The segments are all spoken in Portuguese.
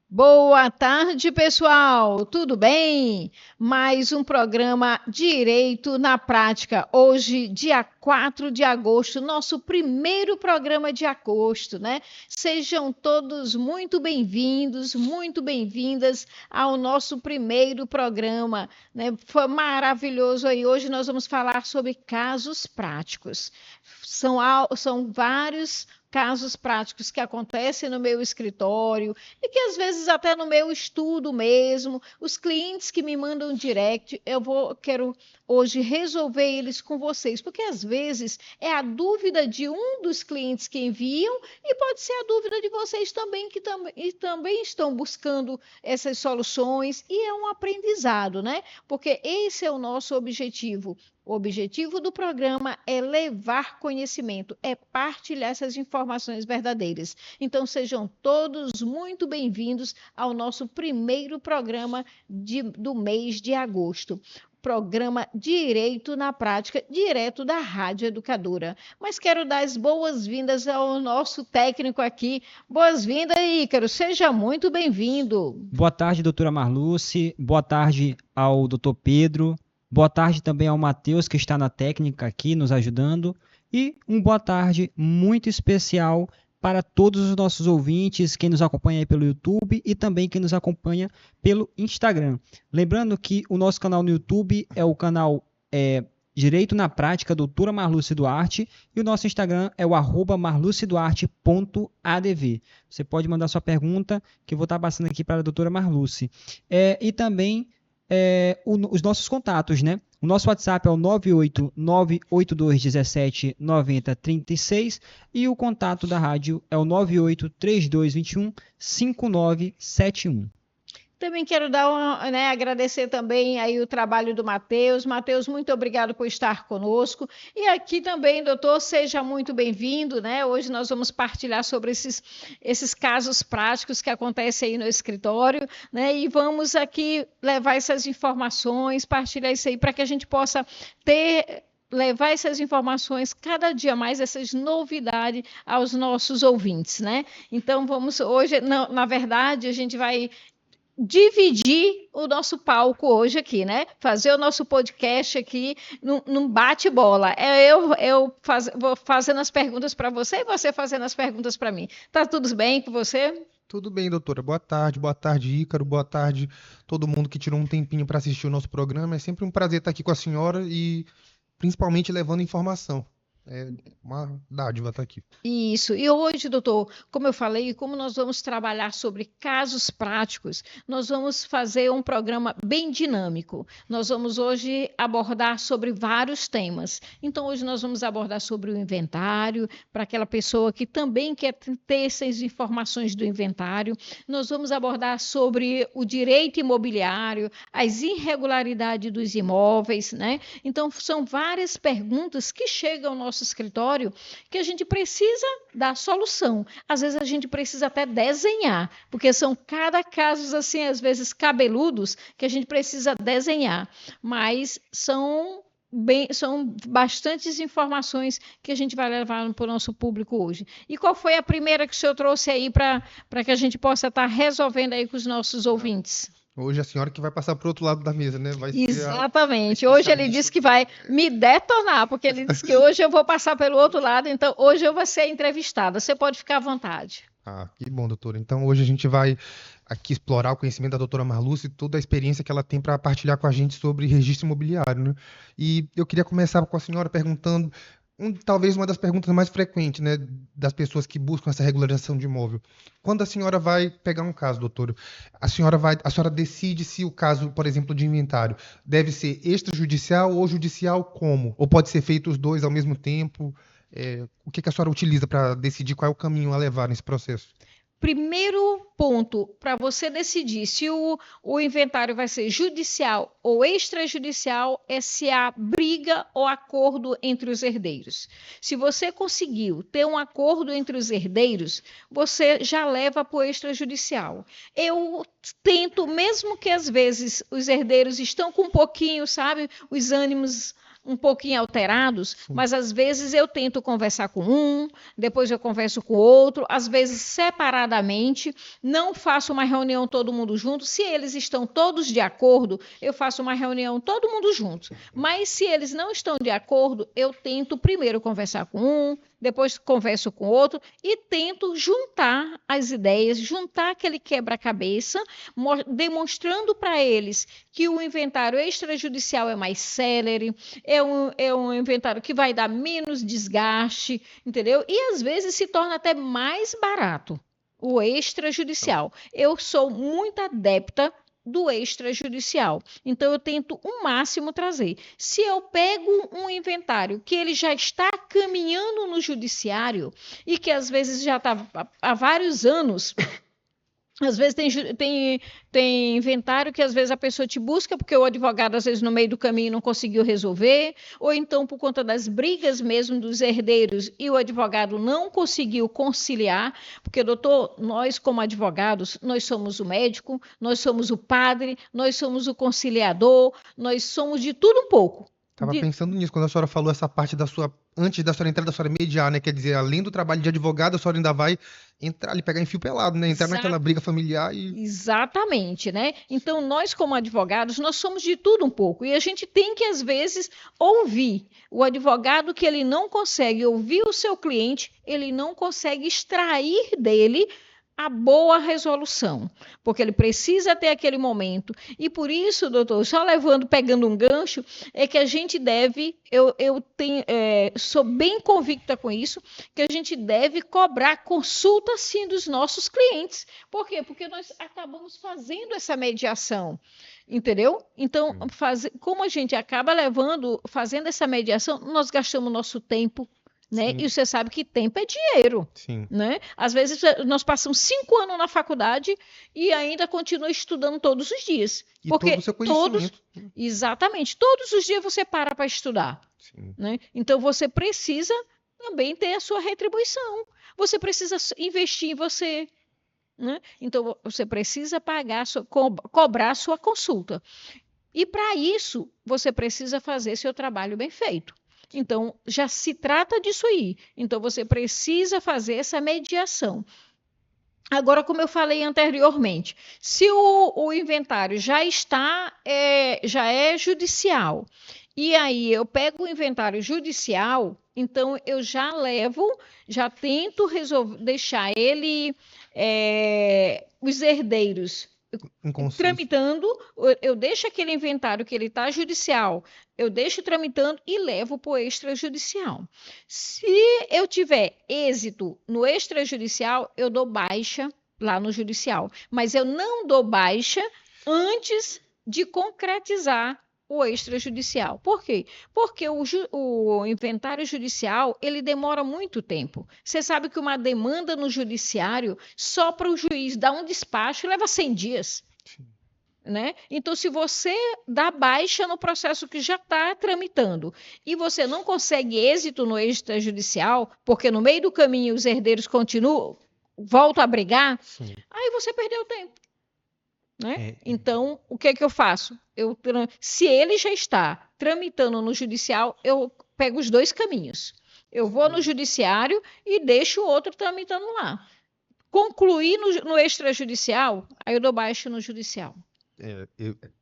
Boa tarde, pessoal. Tudo bem? Mais um programa Direito na Prática. Hoje, dia 4 de agosto, nosso primeiro programa de agosto, né? Sejam todos muito bem-vindos, muito bem-vindas ao nosso primeiro programa, né? Foi maravilhoso aí. Hoje nós vamos falar sobre casos práticos. São vários casos práticos que acontecem no meu escritório e que às vezes até no meu estudo mesmo, os clientes que me mandam direct, quero hoje resolver eles com vocês, porque às vezes é a dúvida de um dos clientes que enviam e pode ser a dúvida de vocês também que também estão buscando essas soluções e é um aprendizado, né? Porque esse é o nosso objetivo. O objetivo do programa é levar conhecimento, é partilhar essas informações verdadeiras. Então, sejam todos muito bem-vindos ao nosso primeiro programa do mês de agosto. Programa Direito na Prática, direto da Rádio Educadora. Mas quero dar as boas-vindas ao nosso técnico aqui. Boas-vindas, Ícaro. Seja muito bem-vindo. Boa tarde, doutora Marluce. Boa tarde ao doutor Pedro. Boa tarde também ao Matheus, que está na técnica aqui nos ajudando. E boa tarde muito especial para todos os nossos ouvintes, quem nos acompanha aí pelo YouTube e também quem nos acompanha pelo Instagram. Lembrando que o nosso canal no YouTube é o canal Direito na Prática, doutora Marluce Duarte, e o nosso Instagram é o @marluceduarte.adv. Você pode mandar sua pergunta, que eu vou estar passando aqui para a doutora Marluce. E também os nossos contatos, né? O nosso WhatsApp é o 98982179036 e o contato da rádio é o 9832215971. Também quero agradecer também aí o trabalho do Matheus. Matheus, muito obrigado por estar conosco. E aqui também, doutor, seja muito bem-vindo, né? Hoje nós vamos partilhar sobre esses casos práticos que acontecem aí no escritório, né? E vamos aqui levar essas informações, partilhar isso aí para que a gente possa levar essas informações, cada dia mais, essas novidades aos nossos ouvintes, né? Então, hoje, na verdade, a gente vai dividir o nosso palco hoje aqui, né? Fazer o nosso podcast aqui num bate-bola. Vou fazendo as perguntas para você e você fazendo as perguntas para mim. Tá tudo bem com você? Tudo bem, doutora. Boa tarde, Ícaro. Boa tarde, todo mundo que tirou um tempinho para assistir o nosso programa. É sempre um prazer estar aqui com a senhora e principalmente levando informação. É uma dádiva estar aqui. Isso. E hoje, doutor, como eu falei, como nós vamos trabalhar sobre casos práticos, nós vamos fazer um programa bem dinâmico. Nós vamos hoje abordar sobre vários temas. Então, hoje nós vamos abordar sobre o inventário, para aquela pessoa que também quer ter essas informações do inventário. Nós vamos abordar sobre o direito imobiliário, as irregularidades dos imóveis, né? Então, são várias perguntas que chegam ao nosso escritório que a gente precisa dar solução. Às vezes a gente precisa até desenhar, porque são cada casos assim, às vezes cabeludos, que a gente precisa desenhar, mas são bastantes informações que a gente vai levar para o nosso público hoje. E qual foi a primeira que o senhor trouxe aí para que a gente possa estar resolvendo aí com os nossos ouvintes? Hoje a senhora que vai passar para o outro lado da mesa, né? Exatamente. Hoje ele disse que vai me detonar, porque ele disse que hoje eu vou passar pelo outro lado, então hoje eu vou ser entrevistada. Você pode ficar à vontade. Ah, que bom, doutora. Então hoje a gente vai aqui explorar o conhecimento da doutora Marluce e toda a experiência que ela tem para partilhar com a gente sobre registro imobiliário, né? E eu queria começar com a senhora perguntando talvez uma das perguntas mais frequentes, né, das pessoas que buscam essa regularização de imóvel. Quando a senhora vai pegar um caso, doutor, a senhora decide se o caso, por exemplo, de inventário, deve ser extrajudicial ou judicial como? Ou pode ser feito os dois ao mesmo tempo? O que a senhora utiliza para decidir qual é o caminho a levar nesse processo? Primeiro ponto para você decidir se o inventário vai ser judicial ou extrajudicial é se há briga ou acordo entre os herdeiros. Se você conseguiu ter um acordo entre os herdeiros, você já leva para o extrajudicial. Eu tento, mesmo que às vezes os herdeiros estão com um pouquinho, sabe, os ânimos um pouquinho alterados, mas às vezes eu tento conversar com um, depois eu converso com outro, às vezes separadamente, não faço uma reunião todo mundo junto. Se eles estão todos de acordo, eu faço uma reunião todo mundo junto. Mas se eles não estão de acordo, eu tento primeiro conversar com um, depois converso com outro e tento juntar as ideias, juntar aquele quebra-cabeça, demonstrando para eles que o inventário extrajudicial é mais célere, é um inventário que vai dar menos desgaste, entendeu? E às vezes se torna até mais barato o extrajudicial. Eu sou muito adepta do extrajudicial. Então, eu tento o máximo trazer. Se eu pego um inventário que ele já está caminhando no judiciário e que às vezes já está há vários anos. Às vezes tem inventário que às vezes a pessoa te busca porque o advogado às vezes no meio do caminho não conseguiu resolver, ou então por conta das brigas mesmo dos herdeiros e o advogado não conseguiu conciliar, porque doutor, nós como advogados, nós somos o médico, nós somos o padre, nós somos o conciliador, nós somos de tudo um pouco. Estava pensando nisso, quando a senhora falou essa parte da sua, antes da senhora entrar, da senhora mediar, né? Quer dizer, além do trabalho de advogado, a senhora ainda vai entrar ali, pegar em fio pelado, né? Entrar naquela briga familiar e... Exatamente, né? Então, nós como advogados, nós somos de tudo um pouco. E a gente tem que, às vezes, ouvir. O advogado que ele não consegue ouvir o seu cliente, ele não consegue extrair dele a boa resolução, porque ele precisa ter aquele momento. E por isso, doutor, só pegando um gancho, é que a gente deve, sou bem convicta com isso, que a gente deve cobrar consulta, sim, dos nossos clientes. Por quê? Porque nós acabamos fazendo essa mediação, entendeu? Então, como a gente acaba fazendo essa mediação, nós gastamos nosso tempo, né? E você sabe que tempo é dinheiro. Sim. Né? Às vezes nós passamos 5 anos na faculdade e ainda continua estudando todos os dias. E porque todo o seu conhecimento. Exatamente, todos os dias você para estudar. Né? Então você precisa também ter a sua retribuição. Você precisa investir em você. Né? Então você precisa cobrar a sua consulta. E para isso você precisa fazer seu trabalho bem feito. Então, já se trata disso aí. Então, você precisa fazer essa mediação. Agora, como eu falei anteriormente, se o inventário já é judicial, e aí eu pego o inventário judicial, então eu já tento deixar ele, os herdeiros tramitando, eu deixo aquele inventário que ele está judicial, eu deixo tramitando e levo para o extrajudicial. Se eu tiver êxito no extrajudicial, eu dou baixa lá no judicial, mas eu não dou baixa antes de concretizar o extrajudicial. Por quê? Porque o inventário judicial, ele demora muito tempo. Você sabe que uma demanda no judiciário, só para o juiz dar um despacho, leva 100 dias. Né? Então, se você dá baixa no processo que já está tramitando e você não consegue êxito no extrajudicial, porque no meio do caminho os herdeiros voltam a brigar, aí você perdeu tempo. Né? Então, o que eu faço? Se ele já está tramitando no judicial, eu pego os dois caminhos. Eu vou no judiciário e deixo o outro tramitando lá. Concluir no extrajudicial, aí eu dou baixa no judicial.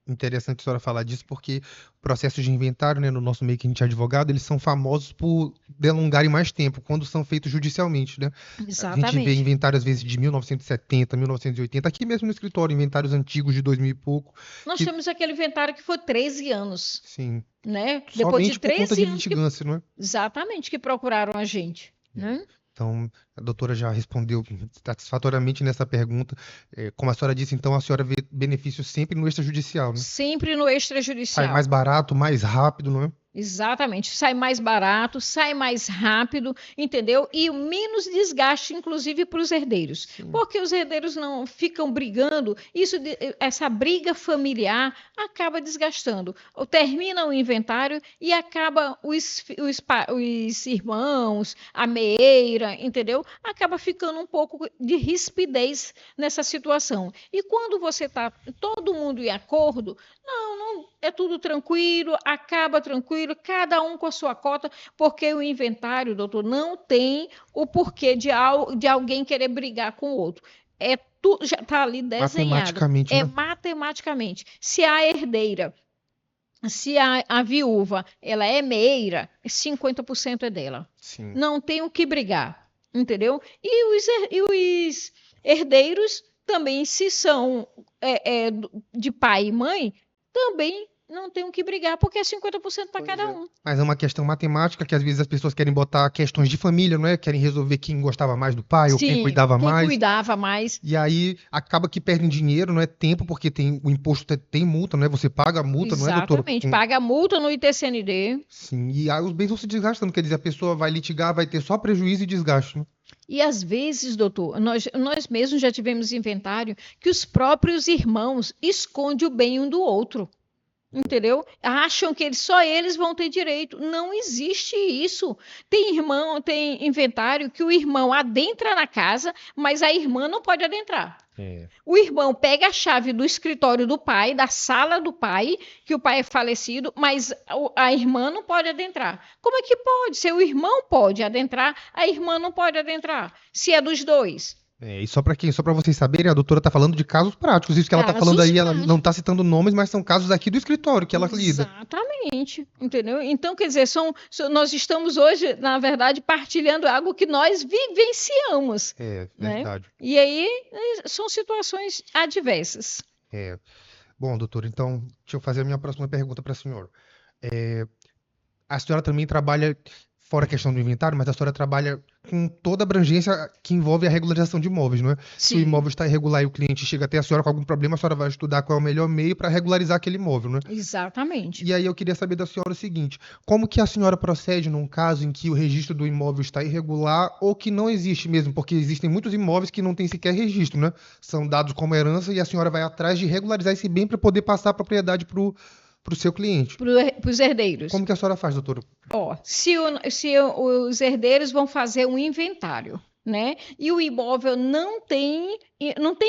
Interessante a senhora falar disso, porque processos de inventário, né, no nosso meio que a gente é advogado, eles são famosos por delongarem mais tempo, quando são feitos judicialmente, né? Exatamente. A gente vê inventários, às vezes, de 1970, 1980, aqui mesmo no escritório, inventários antigos de 2000 e pouco. Nós temos aquele inventário que foi 13 anos. Sim. Né? Depois de 13 por conta de litigância, não é? Exatamente, que procuraram a gente. Né? Então, a doutora já respondeu satisfatoriamente nessa pergunta. Como a senhora disse, então, a senhora vê benefício sempre no extrajudicial, né? Sempre no extrajudicial. Sai mais barato, mais rápido, não é? Exatamente, sai mais barato, sai mais rápido, entendeu? E menos desgaste, inclusive, para os herdeiros. Sim. Porque os herdeiros não ficam brigando, essa briga familiar acaba desgastando. Termina o inventário e acaba os irmãos, a meeira, entendeu? Acaba ficando um pouco de rispidez nessa situação. E quando você está todo mundo em acordo, não é tudo tranquilo, acaba tranquilo, cada um com a sua cota, porque o inventário, doutor, não tem o porquê de alguém querer brigar com o outro. Tudo já está ali desenhado. Matematicamente, né? Matematicamente. Se a herdeira, se a viúva, ela é meira, 50% é dela. Sim. Não tem o que brigar, entendeu? E os herdeiros também, se são de pai e mãe, também não tem o que brigar, porque é 50% para cada um. Mas é uma questão matemática que às vezes as pessoas querem botar questões de família, não é? Querem resolver quem gostava mais do pai ou quem cuidava mais. Quem cuidava mais. E aí acaba que perdem dinheiro, não é tempo, porque o imposto tem multa, não é? Você paga a multa, não é, doutor? Exatamente, paga a multa no ITCND. Sim, e aí os bens vão se desgastando, quer dizer, a pessoa vai litigar, vai ter só prejuízo e desgaste, né? E às vezes, doutor, nós mesmos já tivemos inventário que os próprios irmãos escondem o bem um do outro. Entendeu? Acham que só eles vão ter direito. Não existe isso. Tem inventário que o irmão adentra na casa, mas a irmã não pode adentrar. O irmão pega a chave do escritório do pai, da sala do pai, que o pai é falecido, mas a irmã não pode adentrar. Como é que pode? Se o irmão pode adentrar, a irmã não pode adentrar. Se é dos dois. E só para vocês saberem, a doutora está falando de casos práticos. Isso que ela está falando aí, ela não está citando nomes, mas são casos aqui do escritório que ela lida. Exatamente, entendeu? Então, quer dizer, nós estamos hoje, na verdade, partilhando algo que nós vivenciamos. Verdade. Né? E aí, são situações adversas. Bom, doutora, então, deixa eu fazer a minha próxima pergunta para a senhora. A senhora também trabalha, fora a questão do inventário, mas a senhora trabalha com toda a abrangência que envolve a regularização de imóveis, não é? Sim. Se o imóvel está irregular e o cliente chega até a senhora com algum problema, a senhora vai estudar qual é o melhor meio para regularizar aquele imóvel, não é? Exatamente. E aí eu queria saber da senhora o seguinte: como que a senhora procede num caso em que o registro do imóvel está irregular ou que não existe mesmo? Porque existem muitos imóveis que não têm sequer registro, né? São dados como herança e a senhora vai atrás de regularizar esse bem para poder passar a propriedade para o seu cliente. Para os herdeiros. Como que a senhora faz, doutora? Se os herdeiros vão fazer um inventário, né? E o imóvel não tem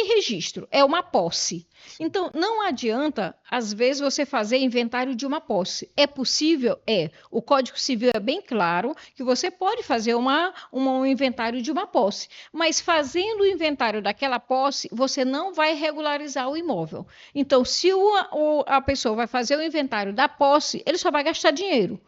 registro, é uma posse. Então, não adianta, às vezes, você fazer inventário de uma posse. É possível? É. O Código Civil é bem claro que você pode fazer um inventário de uma posse. Mas fazendo o inventário daquela posse, você não vai regularizar o imóvel. Então, se a pessoa vai fazer o inventário da posse, ele só vai gastar dinheiro.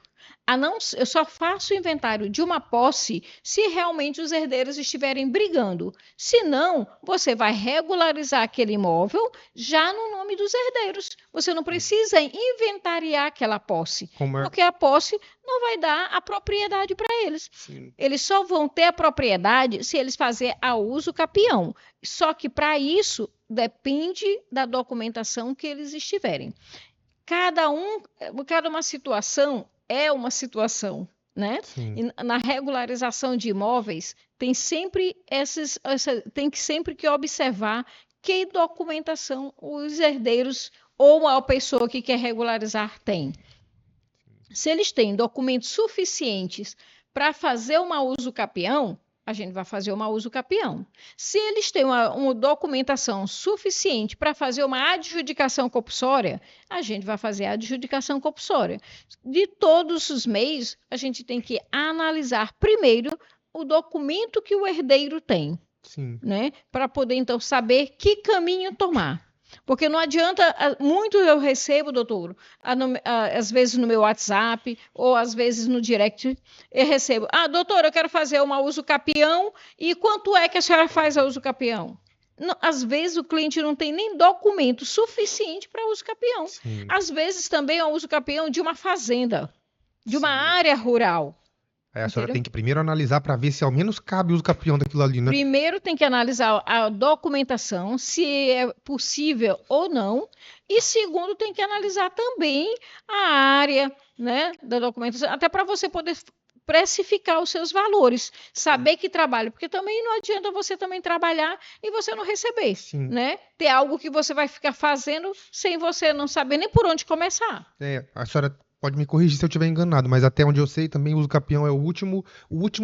Eu só faço o inventário de uma posse se realmente os herdeiros estiverem brigando. Se não, você vai regularizar aquele imóvel já no nome dos herdeiros. Você não precisa inventariar aquela posse, porque a posse não vai dar a propriedade para eles. Sim. Eles só vão ter a propriedade se eles fazerem a uso capião. Só que para isso depende da documentação que eles estiverem. Cada uma situação é uma situação, né? E na regularização de imóveis tem sempre que observar que documentação os herdeiros ou a pessoa que quer regularizar tem. Se eles têm documentos suficientes para fazer uma uso capião, a gente vai fazer uma uso capião. Se eles têm uma documentação suficiente para fazer uma adjudicação compulsória, a gente vai fazer a adjudicação compulsória. De todos os meios, a gente tem que analisar primeiro o documento que o herdeiro tem, né? Para poder, então, saber que caminho tomar. Porque não adianta, muito eu recebo, doutor, às vezes no meu WhatsApp, ou às vezes no direct, eu recebo, doutor, eu quero fazer uma uso capião, e quanto é que a senhora faz a uso capião? Às vezes o cliente não tem nem documento suficiente para uso capião. Às vezes também é o uso capião de uma fazenda, de uma área rural. Aí a senhora tem que primeiro analisar para ver se ao menos cabe o uso capião daquilo ali, né? Primeiro tem que analisar a documentação, se é possível ou não. E segundo, tem que analisar também a área, né, da documentação, até para você poder precificar os seus valores, saber que trabalho, porque também não adianta você também trabalhar e você não receber, né? Ter algo que você vai ficar fazendo sem você não saber nem por onde começar. A senhora pode me corrigir se eu estiver enganado, mas até onde eu sei também o uso capião é o último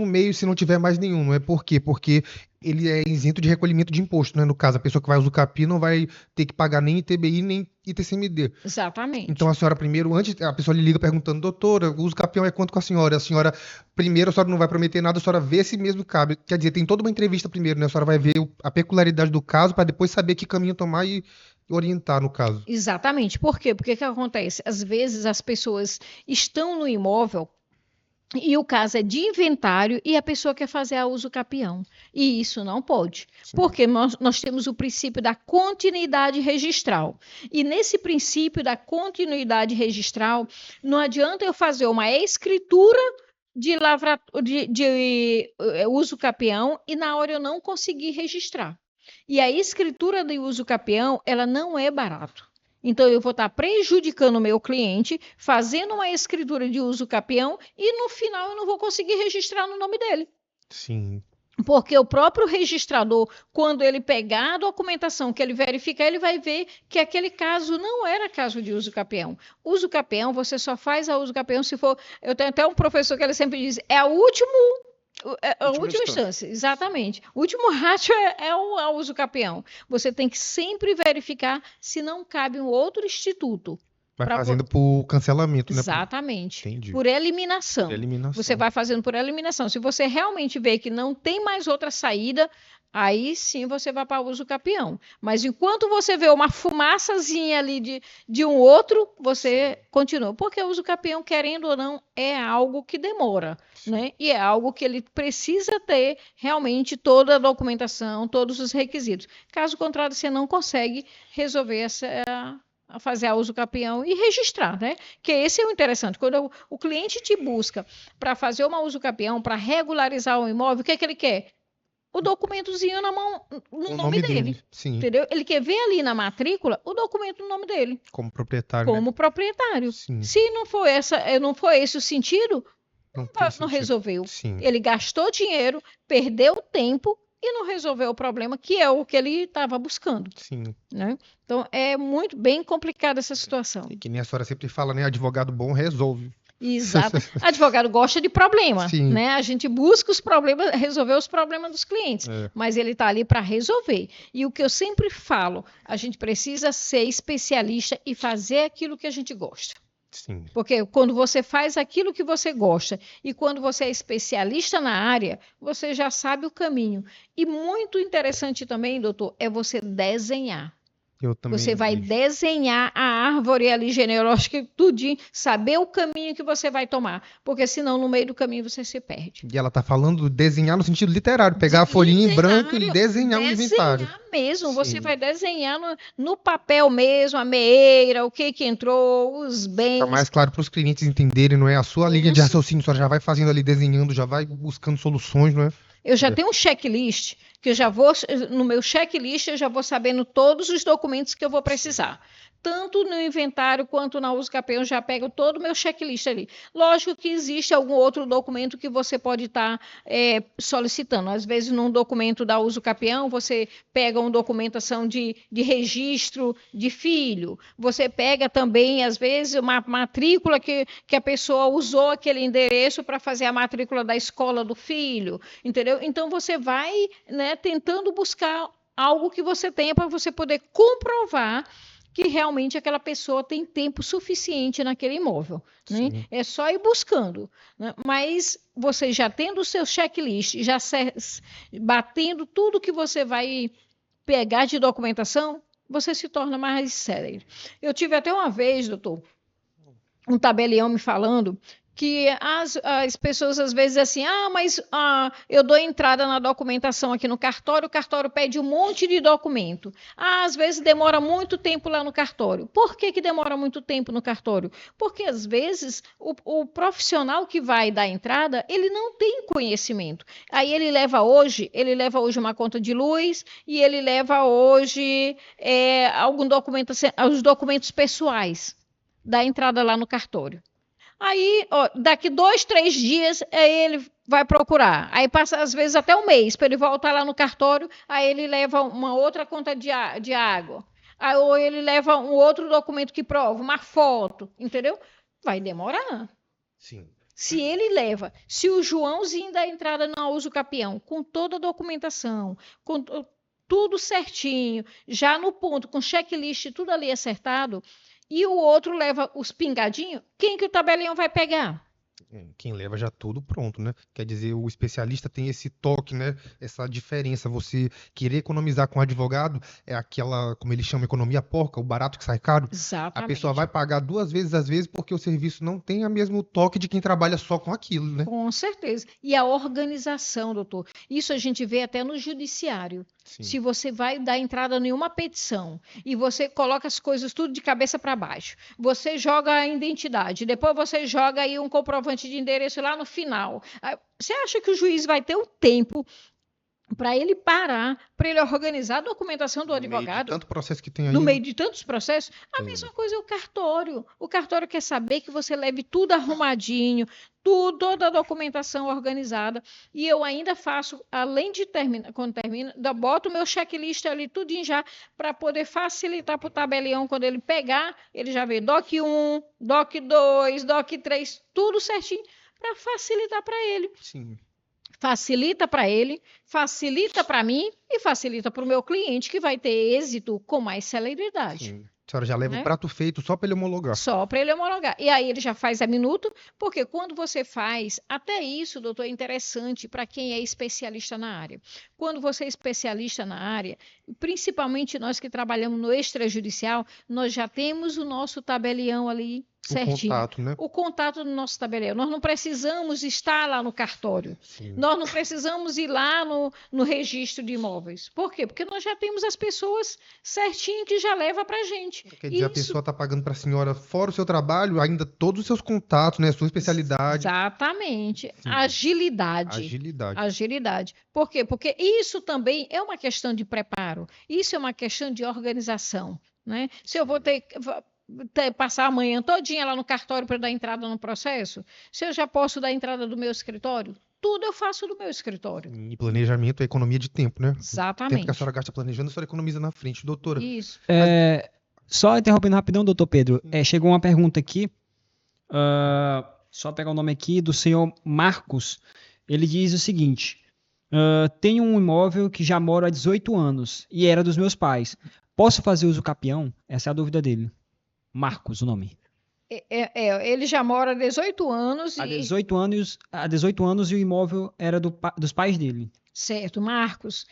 meio se não tiver mais nenhum, não é por quê? Porque ele é isento de recolhimento de imposto, né? No caso, a pessoa que vai usar o capi não vai ter que pagar nem ITBI nem ITCMD. Exatamente. Então a senhora primeiro, antes, a pessoa lhe liga perguntando, doutora, o uso capião é quanto com a senhora? A senhora, primeiro, a senhora não vai prometer nada, a senhora vê se mesmo cabe. Quer dizer, tem toda uma entrevista primeiro, né? A senhora vai ver a peculiaridade do caso para depois saber que caminho tomar e orientar no caso. Exatamente. Por quê? Porque que acontece? Às vezes as pessoas estão no imóvel e o caso é de inventário e a pessoa quer fazer a uso capião. E isso não pode. Sim. Porque nós temos o princípio da continuidade registral. E nesse princípio da continuidade registral, não adianta eu fazer uma escritura de uso capião e na hora eu não conseguir registrar. E a escritura de uso capião, ela não é barato. Então, eu vou estar prejudicando o meu cliente, fazendo uma escritura de uso capião e no final eu não vou conseguir registrar no nome dele. Sim. Porque o próprio registrador, quando ele pegar a documentação que ele verificar, ele vai ver que aquele caso não era caso de uso capião. Uso capião, você só faz a uso capião se for... Eu tenho até um professor que ele sempre diz, é a última instância, exatamente. O último ratio é o uso capião. Você tem que sempre verificar se não cabe um outro instituto. Vai fazendo por cancelamento, né? Exatamente. Entendi. Por eliminação. Por eliminação. Você vai fazendo por eliminação. Se você realmente vê que não tem mais outra saída, aí sim você vai para o uso capião. Mas enquanto você vê uma fumaçazinha ali de um outro, você continua. Porque o uso capião, querendo ou não, é algo que demora, né? E é algo que ele precisa ter realmente toda a documentação, todos os requisitos. Caso contrário, você não consegue resolver a fazer a uso capião e registrar, né? Que esse é o interessante. Quando o cliente te busca para fazer uma uso capião, para regularizar o imóvel, o que é que ele quer? O documentozinho na mão, no nome dele. Sim. Entendeu? Ele quer ver ali na matrícula o documento no nome dele. Como proprietário. Como proprietário. Sim. Se não for esse o sentido, não resolveu. Sim. Ele gastou dinheiro, perdeu tempo e não resolveu o problema, que é o que ele estava buscando. Sim. Né? Então, é muito bem complicada essa situação. E que nem a senhora sempre fala, né? Advogado bom resolve. Exato. Advogado gosta de problema, Sim. né? A gente busca os problemas, resolver os problemas dos clientes, mas ele está ali para resolver. E o que eu sempre falo, a gente precisa ser especialista e fazer aquilo que a gente gosta. Sim. Porque quando você faz aquilo que você gosta e quando você é especialista na área, você já sabe o caminho. E muito interessante também, doutor, é você desenhar. Eu também. Você vai desenhar a árvore ali genealógica, tudinho, saber o caminho que você vai tomar, porque senão no meio do caminho você se perde. E ela está falando desenhar no sentido literário, pegar a folhinha em branco e desenhar um inventário. Desenhar mesmo, sim. Você vai desenhar no papel mesmo, a meeira, o que entrou, os bens. Fica mais claro para os clientes entenderem, não é? A sua linha de raciocínio, a senhora já vai fazendo ali, desenhando, já vai buscando soluções, não é? Eu já tenho um checklist, que eu já vou, no meu checklist, eu já vou sabendo todos os documentos que eu vou precisar. Tanto no inventário quanto na uso capião, eu já pego todo o meu checklist ali. Lógico que existe algum outro documento que você pode estar solicitando. Às vezes, num documento da uso capião, você pega uma documentação de registro de filho. Você pega também, às vezes, uma matrícula que a pessoa usou aquele endereço para fazer a matrícula da escola do filho, entendeu? Então, você vai, né, tentando buscar algo que você tenha para você poder comprovar que realmente aquela pessoa tem tempo suficiente naquele imóvel. Né? É só ir buscando. Né? Mas você já tendo o seu checklist, já batendo tudo que você vai pegar de documentação, você se torna mais sério. Eu tive até uma vez, doutor, um tabelião me falando que as pessoas às vezes assim, mas eu dou entrada na documentação aqui no cartório, o cartório pede um monte de documento. Às vezes demora muito tempo lá no cartório. Por que demora muito tempo no cartório? Porque às vezes o profissional que vai dar entrada, ele não tem conhecimento. Aí ele leva hoje uma conta de luz e ele leva hoje algum documento, os documentos pessoais da entrada lá no cartório. Aí, daqui 2, 3 dias, ele vai procurar. Aí passa, às vezes, até um mês para ele voltar lá no cartório. Aí ele leva uma outra conta de água. Aí, ou ele leva um outro documento que prova, uma foto, entendeu? vai demorar. Sim. Se o Joãozinho da entrada na uso capião, com toda a documentação, com tudo certinho, já no ponto, com checklist, tudo ali acertado, e o outro leva os pingadinhos, quem que o tabelião vai pegar? Quem leva já tudo pronto, né? Quer dizer, o especialista tem esse toque, né? Essa diferença. Você querer economizar com o advogado é aquela, como eles chamam, economia porca, o barato que sai caro. A pessoa vai pagar 2 vezes, às vezes, porque o serviço não tem o mesmo toque de quem trabalha só com aquilo, né? Com certeza. E a organização, doutor. Isso a gente vê até no judiciário. Sim. Se você vai dar entrada em uma petição e você coloca as coisas tudo de cabeça para baixo, você joga a identidade, depois você joga aí um comprovante de endereço lá no final. Você acha que o juiz vai ter o tempo para ele parar, para ele organizar a documentação do advogado? No meio de tanto processo que tem aí. No meio de tantos processos, a mesma coisa é o cartório. O cartório quer saber que você leve tudo arrumadinho, toda a documentação organizada. E eu ainda faço, além de terminar, quando termina, boto o meu checklist ali tudinho já, para poder facilitar para o tabelião, quando ele pegar, ele já vê DOC 1, DOC 2, DOC 3, tudo certinho, para facilitar para ele. Sim. Facilita para ele, facilita para mim e facilita para o meu cliente, que vai ter êxito com mais celeridade. Sim. A senhora já leva o prato feito só para ele homologar. Só para ele homologar. E aí ele já faz a minuto, porque quando você faz, até isso, doutor, é interessante para quem é especialista na área. Quando você é especialista na área, principalmente nós que trabalhamos no extrajudicial, nós já temos o nosso tabelião ali certinho. O contato, né? O contato do nosso tabelião. Nós não precisamos estar lá no cartório. Sim. Nós não precisamos ir lá no registro de imóveis. Por quê? Porque nós já temos as pessoas certinho que já leva para a gente. Quer dizer, a pessoa está pagando para a senhora, fora o seu trabalho, ainda todos os seus contatos, né? A sua especialidade. Exatamente. Sim. Agilidade. Por quê? Porque isso também é uma questão de preparo. Isso é uma questão de organização, né? Se eu vou passar a manhã todinha lá no cartório para dar entrada no processo, se eu já posso dar entrada do meu escritório, tudo eu faço do meu escritório. E planejamento é economia de tempo, né? Exatamente. O tempo que a senhora gasta planejando, a senhora economiza na frente, doutora. Isso. Só interrompendo rapidão, doutor Pedro, chegou uma pergunta aqui, só pegar o nome aqui, do senhor Marcos. Ele diz o seguinte: tenho um imóvel que já moro há 18 anos e era dos meus pais. Posso fazer uso capião? Essa é a dúvida dele. Marcos, o nome. Ele já mora há 18 anos. Há 18 anos e o imóvel era dos pais dele. Certo, Marcos.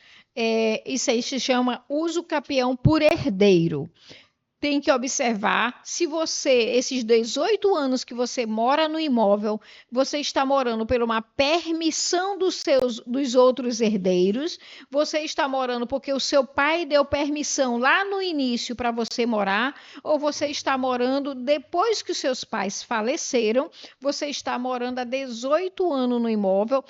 Isso aí se chama uso capião por herdeiro. Tem que observar se esses 18 anos que você mora no imóvel, você está morando por uma permissão dos outros herdeiros, você está morando porque o seu pai deu permissão lá no início para você morar, ou você está morando depois que os seus pais faleceram, você está morando há 18 anos no imóvel,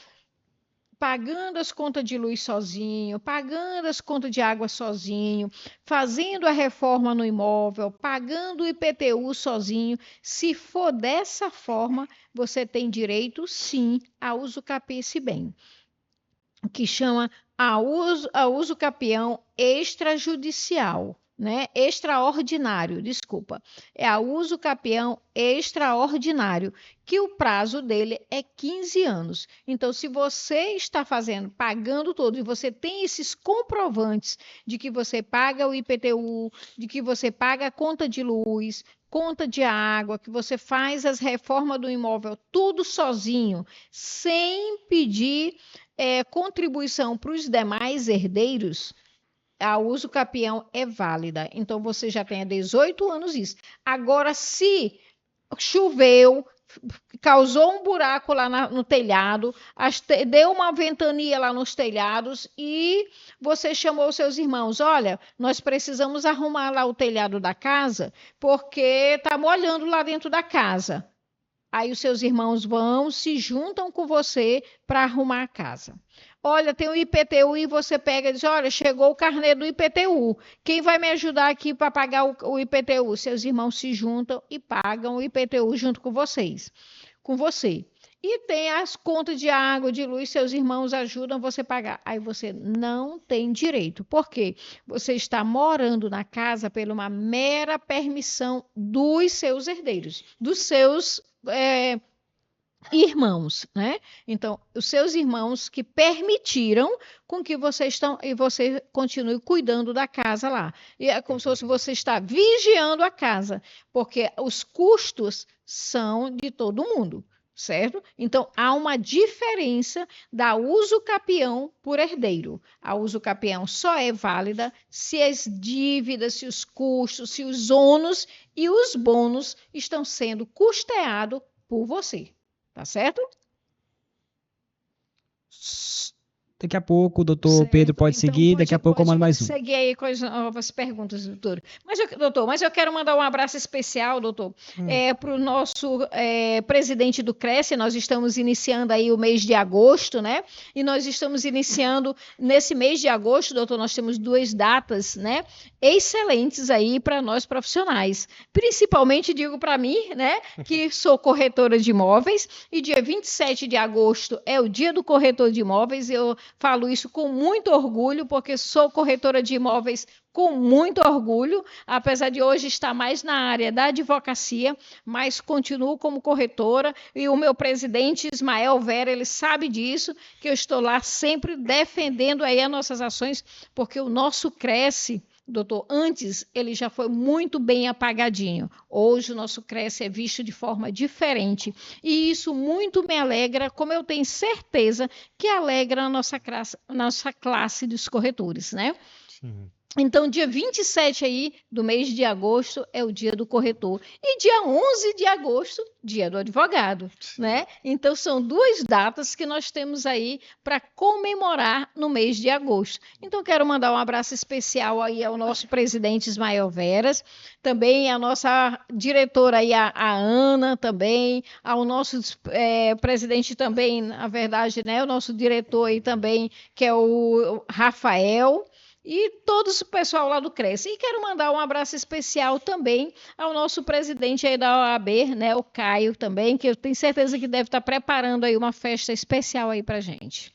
pagando as contas de luz sozinho, pagando as contas de água sozinho, fazendo a reforma no imóvel, pagando o IPTU sozinho. Se for dessa forma, você tem direito, sim, a uso capice bem, que chama a uso capião extrajudicial. Né? Extraordinário, desculpa. É a uso capião extraordinário, que o prazo dele é 15 anos. Então, se você está pagando todo, e você tem esses comprovantes de que você paga o IPTU, de que você paga a conta de luz, conta de água, que você faz as reformas do imóvel tudo sozinho, sem pedir contribuição para os demais herdeiros, a uso capião é válida. Então, você já tem há 18 anos isso. Agora, se choveu, causou um buraco lá no telhado, deu uma ventania lá nos telhados e você chamou seus irmãos, olha, nós precisamos arrumar lá o telhado da casa porque está molhando lá dentro da casa. Aí os seus irmãos se juntam com você para arrumar a casa. Olha, tem o IPTU e você pega e diz, olha, chegou o carnê do IPTU. Quem vai me ajudar aqui para pagar o IPTU? Seus irmãos se juntam e pagam o IPTU junto com você. e tem as contas de água, de luz, seus irmãos ajudam você a pagar. Aí você não tem direito. Por quê? Você está morando na casa por uma mera permissão dos seus herdeiros, dos seus irmãos, né? Então, os seus irmãos que permitiram com que você continue cuidando da casa lá. E é como se fosse você está vigiando a casa, porque os custos são de todo mundo, certo? Então, há uma diferença da usucapião por herdeiro. A usucapião só é válida se as dívidas, se os custos, se os ônus e os bônus estão sendo custeados por você. Tá certo? Daqui a pouco o doutor Pedro pode seguir, daqui a pouco eu mando mais um. Seguir aí com as novas perguntas, doutor. Mas eu quero mandar um abraço especial, doutor, para o nosso presidente do Cresce. Nós estamos iniciando aí o mês de agosto, né? E nós estamos iniciando, nesse mês de agosto, doutor, nós temos 2 datas, né? Excelentes aí para nós profissionais. Principalmente, digo para mim, né? Que sou corretora de imóveis e dia 27 de agosto é o dia do corretor de imóveis. Eu falo isso com muito orgulho, porque sou corretora de imóveis com muito orgulho, apesar de hoje estar mais na área da advocacia, mas continuo como corretora, e o meu presidente, Ismael Vera, ele sabe disso, que eu estou lá sempre defendendo aí as nossas ações, porque o nosso Cresce, doutor, antes ele já foi muito bem apagadinho. Hoje o nosso Cresce é visto de forma diferente. E isso muito me alegra, como eu tenho certeza que alegra a nossa classe dos corretores, né? Sim. Então, dia 27 aí do mês de agosto é o dia do corretor. E dia 11 de agosto, dia do advogado, né? Então, são 2 datas que nós temos aí para comemorar no mês de agosto. Então, quero mandar um abraço especial aí ao nosso presidente Ismael Veras, também a nossa diretora aí, a Ana, também, ao nosso presidente também, na verdade, né? O nosso diretor aí também, que é o Rafael, e todo o pessoal lá do Cresce. E quero mandar um abraço especial também ao nosso presidente aí da OAB, né, o Caio também, que eu tenho certeza que deve estar preparando aí uma festa especial aí pra gente.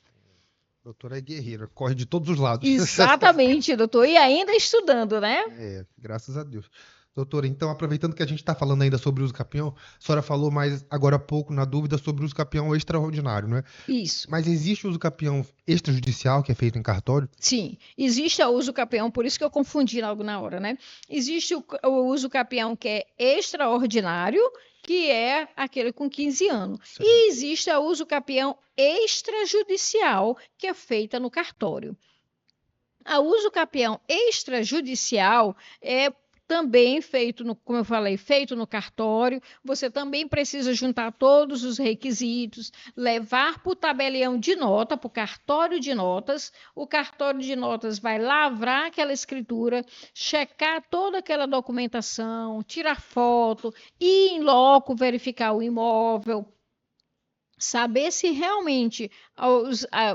Doutora é guerreira, corre de todos os lados. Exatamente, doutor. E ainda estudando, né? Graças a Deus. Doutora, então, aproveitando que a gente está falando ainda sobre o uso capião, a senhora falou mais agora há pouco, na dúvida, sobre o uso capião extraordinário, não é? Isso. Mas existe o uso capião extrajudicial, que é feito em cartório? Sim, existe o uso capião, por isso que eu confundi logo na hora, né? Existe o uso capião que é extraordinário, que é aquele com 15 anos. Sim. E existe o uso capião extrajudicial, que é feita no cartório. A uso capião extrajudicial é também feito, como eu falei, feito no cartório. Você também precisa juntar todos os requisitos, levar para o tabelião de nota, para o cartório de notas. O cartório de notas vai lavrar aquela escritura, checar toda aquela documentação, tirar foto, ir em loco verificar o imóvel, saber se realmente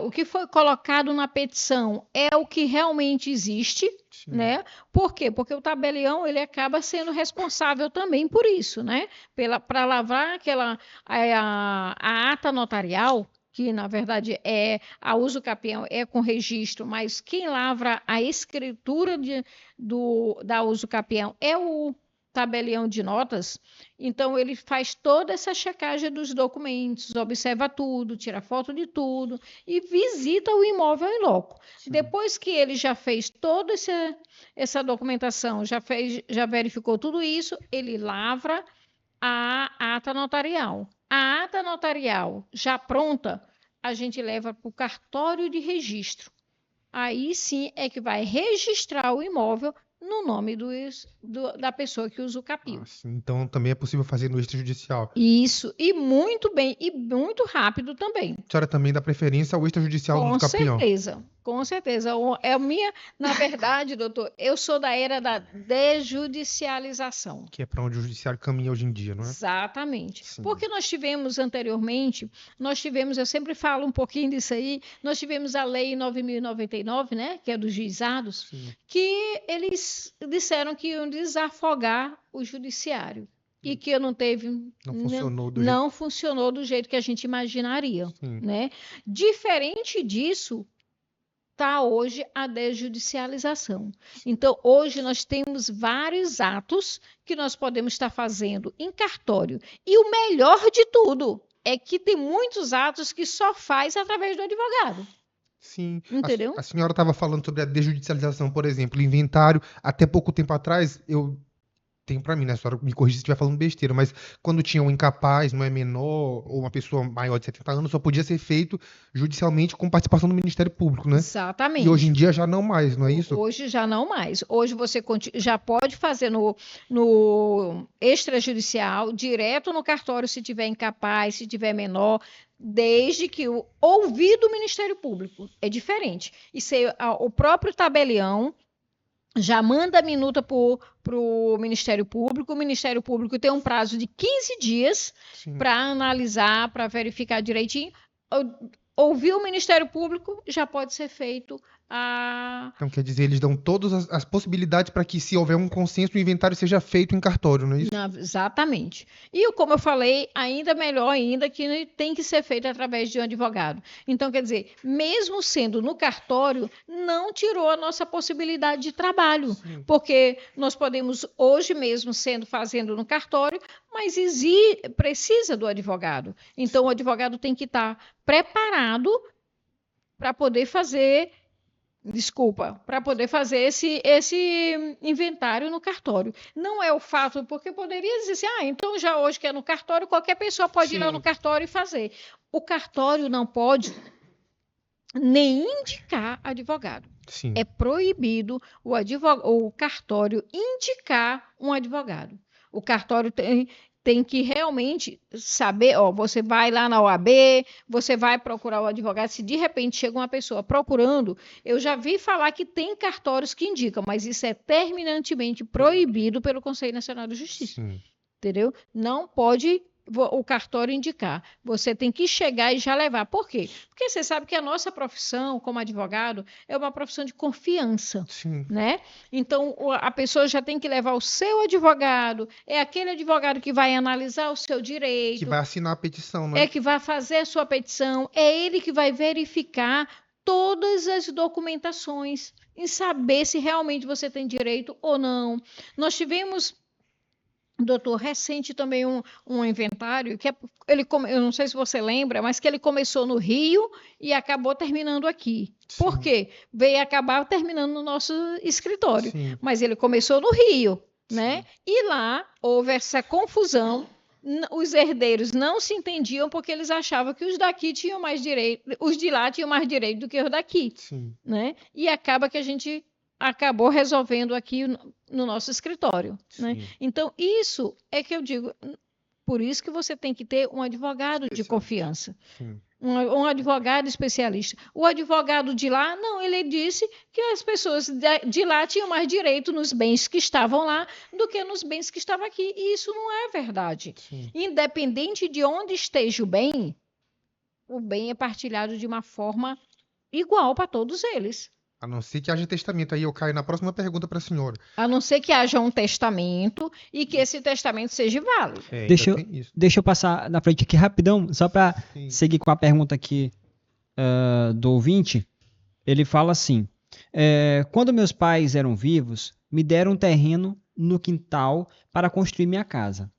o que foi colocado na petição é o que realmente existe, sim, né? Por quê? Porque o tabelião ele acaba sendo responsável também por isso, né? Para lavrar a ata notarial, que na verdade a uso capião é com registro, mas quem lavra a escritura da uso capião é o tabelião de notas. Então ele faz toda essa checagem dos documentos, observa tudo, tira foto de tudo e visita o imóvel em loco. Sim. Depois que ele já fez toda essa documentação, já verificou tudo isso, ele lavra a ata notarial. A ata notarial já pronta, a gente leva para o cartório de registro. Aí sim é que vai registrar o imóvel no nome da pessoa que usa o capim. Então também é possível fazer no extrajudicial. Isso, e muito bem, e muito rápido também. A senhora também dá preferência ao extrajudicial do capião? Com certeza. Na verdade, doutor, eu sou da era da desjudicialização. Que é para onde o judiciário caminha hoje em dia, não é? Exatamente. Sim. Porque nós tivemos anteriormente, eu sempre falo um pouquinho disso aí, nós tivemos a lei 9.099, né, que é dos juizados, sim, que eles disseram que iam desafogar o judiciário. e que não teve, não funcionou do jeito que a gente imaginaria, né? Diferente disso, está hoje a desjudicialização. Então, hoje nós temos vários atos que nós podemos estar fazendo em cartório. E o melhor de tudo é que tem muitos atos que só faz através do advogado. Sim. Entendeu? A senhora estava falando sobre a desjudicialização, por exemplo, inventário. Até pouco tempo atrás, eu tenho para mim, né? A senhora me corrija se estiver falando besteira, mas quando tinha um incapaz, não é menor, ou uma pessoa maior de 70 anos, só podia ser feito judicialmente com participação do Ministério Público, né? Exatamente. E hoje em dia já não mais, não é isso? Hoje já não mais. Hoje você já pode fazer no extrajudicial, direto no cartório, se tiver incapaz, se tiver menor, desde que ouvir do Ministério Público. É diferente. O próprio tabelião já manda a minuta para o Ministério Público. O Ministério Público tem um prazo de 15 dias para analisar, para verificar direitinho. Ouvir o Ministério Público, já pode ser feito a... Então, quer dizer, eles dão todas as possibilidades para que, se houver um consenso, o inventário seja feito em cartório, não é isso? Exatamente. E, como eu falei, ainda melhor ainda que tem que ser feito através de um advogado. Então, quer dizer, mesmo sendo no cartório, não tirou a nossa possibilidade de trabalho. Sim. Porque nós podemos, hoje mesmo, fazendo no cartório, mas precisa do advogado. Então, o advogado tem que estar preparado para poder fazer... para poder fazer esse inventário no cartório. Não é o fato, porque poderia dizer assim, então já hoje que é no cartório, qualquer pessoa pode ir lá no cartório e fazer. O cartório não pode nem indicar advogado. Sim. É proibido o cartório indicar um advogado. O cartório tem que realmente saber, você vai lá na OAB, você vai procurar o advogado, se de repente chega uma pessoa procurando, eu já vi falar que tem cartórios que indicam, mas isso é terminantemente proibido pelo Conselho Nacional de Justiça. Sim. Entendeu? Não pode o cartório indicar. Você tem que chegar e já levar. Por quê? Porque você sabe que a nossa profissão como advogado é uma profissão de confiança. Sim. Né? Então, a pessoa já tem que levar o seu advogado, é aquele advogado que vai analisar o seu direito. Que vai assinar a petição, né? É que vai fazer a sua petição, é ele que vai verificar todas as documentações em saber se realmente você tem direito ou não. Nós tivemos... Doutor, recente também um inventário que eu não sei se você lembra, mas que ele começou no Rio e acabou terminando aqui. Sim. Por quê? Veio acabar terminando no nosso escritório. Sim. Mas ele começou no Rio, né? E lá houve essa confusão. Os herdeiros não se entendiam porque eles achavam que os daqui tinham mais direito, os de lá tinham mais direito do que os daqui. Sim. Né? E acaba que a gente acabou resolvendo aqui no nosso escritório. Né? Então, isso é que eu digo, por isso que você tem que ter um advogado de confiança, um advogado especialista. O advogado de lá, não, ele disse que as pessoas de lá tinham mais direito nos bens que estavam lá do que nos bens que estavam aqui, e isso não é verdade. Sim. Independente de onde esteja o bem é partilhado de uma forma igual para todos eles. A não ser que haja testamento. Aí eu caio na próxima pergunta para a senhora. A não ser que haja um testamento e que esse testamento seja válido. Deixa eu passar na frente aqui rapidão, só para seguir com a pergunta aqui do ouvinte. Ele fala assim, quando meus pais eram vivos, me deram um terreno no quintal para construir minha casa.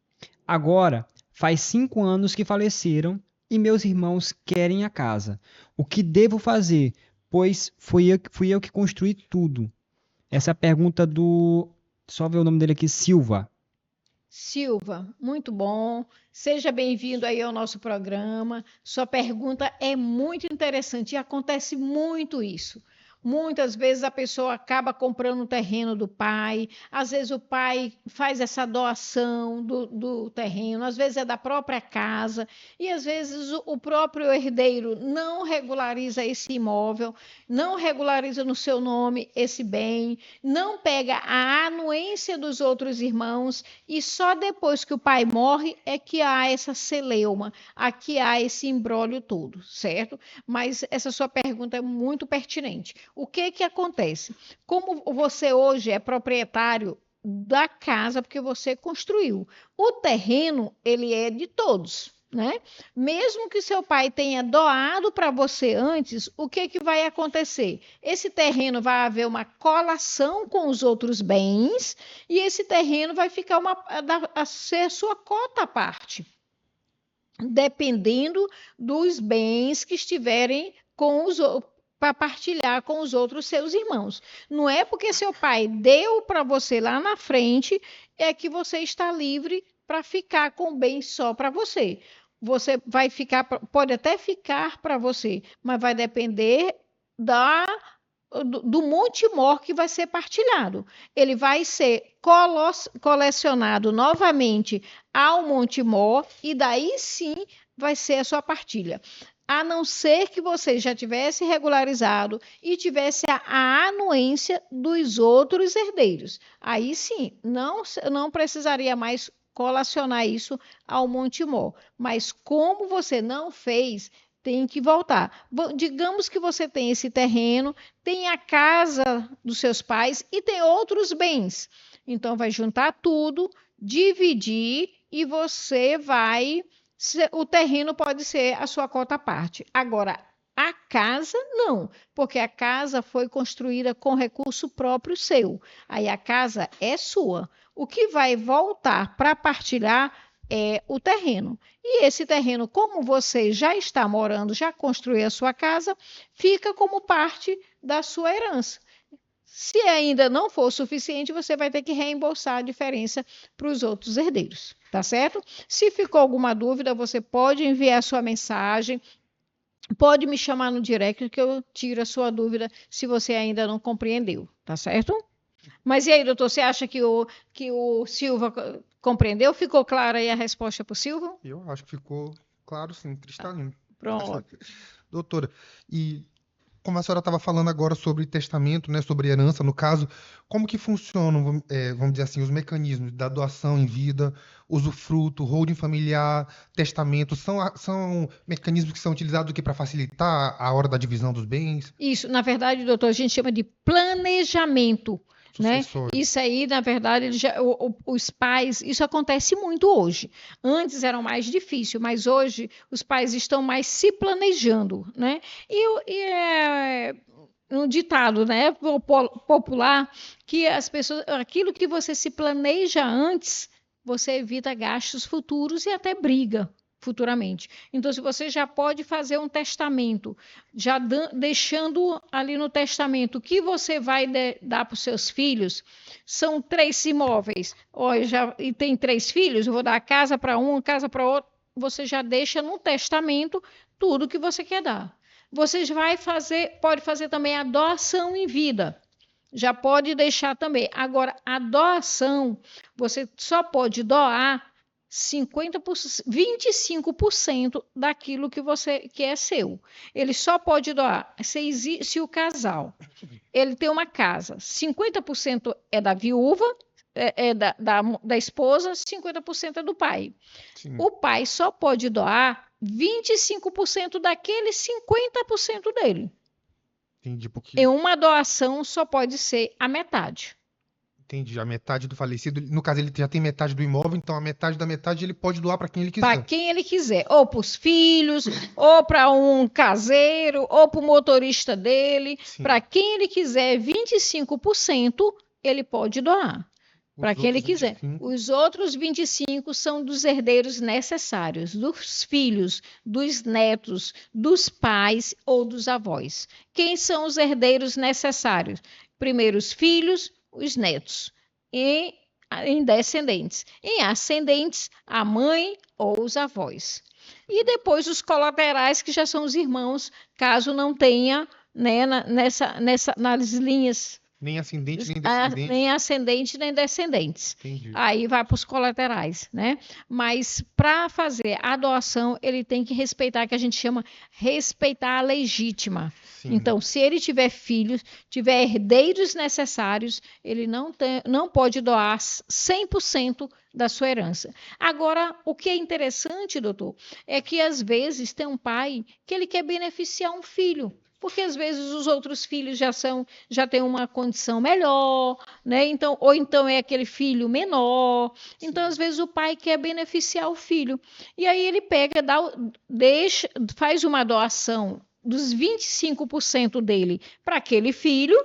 Agora, faz 5 anos que faleceram e meus irmãos querem a casa. O que devo fazer? Pois fui eu que construí tudo. Essa é a pergunta só ver o nome dele aqui, Silva. Silva, muito bom. Seja bem-vindo aí ao nosso programa. Sua pergunta é muito interessante e acontece muito isso. Muitas vezes a pessoa acaba comprando o terreno do pai, às vezes o pai faz essa doação do terreno, às vezes é da própria casa, e às vezes o próprio herdeiro não regulariza esse imóvel, não regulariza no seu nome esse bem, não pega a anuência dos outros irmãos, e só depois que o pai morre é que há essa celeuma, aqui há esse imbróglio todo, certo? Mas essa sua pergunta é muito pertinente. O que acontece? Como você hoje é proprietário da casa, porque você construiu. O terreno, ele é de todos, né? Mesmo que seu pai tenha doado para você antes, o que que vai acontecer? Esse terreno vai haver uma colação com os outros bens e esse terreno vai ficar a ser sua cota à parte, dependendo dos bens que estiverem com os para partilhar com os outros seus irmãos. Não é porque seu pai deu para você lá na frente é que você está livre para ficar com bem só para você. Você vai ficar, pode até ficar para você, mas vai depender do monte-mor que vai ser partilhado. Ele vai ser colecionado novamente ao monte-mor e daí sim vai ser a sua partilha. A não ser que você já tivesse regularizado e tivesse a anuência dos outros herdeiros. Aí sim, não precisaria mais colacionar isso ao monte-mor. Mas como você não fez, tem que voltar. Digamos que você tem esse terreno, tem a casa dos seus pais e tem outros bens. Então, vai juntar tudo, dividir e você vai... O terreno pode ser a sua cota à parte. Agora, a casa, não, porque a casa foi construída com recurso próprio seu. Aí a casa é sua. O que vai voltar para partilhar é o terreno. E esse terreno, como você já está morando, já construiu a sua casa, fica como parte da sua herança. Se ainda não for suficiente, você vai ter que reembolsar a diferença para os outros herdeiros, tá certo? Se ficou alguma dúvida, você pode enviar sua mensagem, pode me chamar no direct que eu tiro a sua dúvida se você ainda não compreendeu, tá certo? Mas e aí, doutor, você acha que o Silva compreendeu? Ficou clara aí a resposta para o Silva? Eu acho que ficou claro, sim, cristalino. Pronto. Doutora, e como a senhora estava falando agora sobre testamento, né, sobre herança, no caso, como que funcionam, vamos dizer assim, os mecanismos da doação em vida, usufruto, holding familiar, testamento, são mecanismos que são utilizados para facilitar a hora da divisão dos bens? Isso, na verdade, doutor, a gente chama de planejamento. Né? Isso aí, na verdade, os pais, isso acontece muito hoje. Antes era mais difícil, mas hoje os pais estão mais se planejando, né? E é um ditado, né, popular, que as pessoas, aquilo que você se planeja antes, você evita gastos futuros e até briga futuramente. Então, se você já pode fazer um testamento, já deixando ali no testamento o que você vai dar para os seus filhos, são 3 imóveis, e tem 3 filhos, eu vou dar a casa para um, a casa para outro, você já deixa no testamento tudo que você quer dar. Você pode fazer também a doação em vida. Já pode deixar também. Agora, a doação, você só pode doar 25% daquilo que é seu. Ele só pode doar se o casal ele tem uma casa, 50% é da viúva, da esposa, 50% é do pai. Sim. O pai só pode doar 25% daquele 50% dele. Entendi, porque... Em uma doação só pode ser a metade. Entendi, a metade do falecido, no caso ele já tem metade do imóvel, então a metade da metade ele pode doar para quem ele quiser. Para quem ele quiser, ou para os filhos, ou para um caseiro, ou para o motorista dele, para quem ele quiser, 25% ele pode doar. Para quem ele quiser. 25. Os outros 25% são dos herdeiros necessários, dos filhos, dos netos, dos pais ou dos avós. Quem são os herdeiros necessários? Primeiro os filhos, os netos, e em descendentes. Em ascendentes, a mãe ou os avós. E depois os colaterais, que já são os irmãos, caso não tenha, né, nas linhas. Nem ascendente, nem descendente. Nem ascendente, nem descendentes. Entendi. Aí vai para os colaterais, né? Mas para fazer a doação, ele tem que respeitar, que a gente chama respeitar a legítima. Sim. Então, se ele tiver filhos, tiver herdeiros necessários, ele não pode doar 100% da sua herança. Agora, o que é interessante, doutor, é que às vezes tem um pai que ele quer beneficiar um filho. porque às vezes os outros filhos já têm uma condição melhor, né? Então, ou então é aquele filho menor. Então, às vezes o pai quer beneficiar o filho. E aí ele pega, faz uma doação dos 25% dele para aquele filho,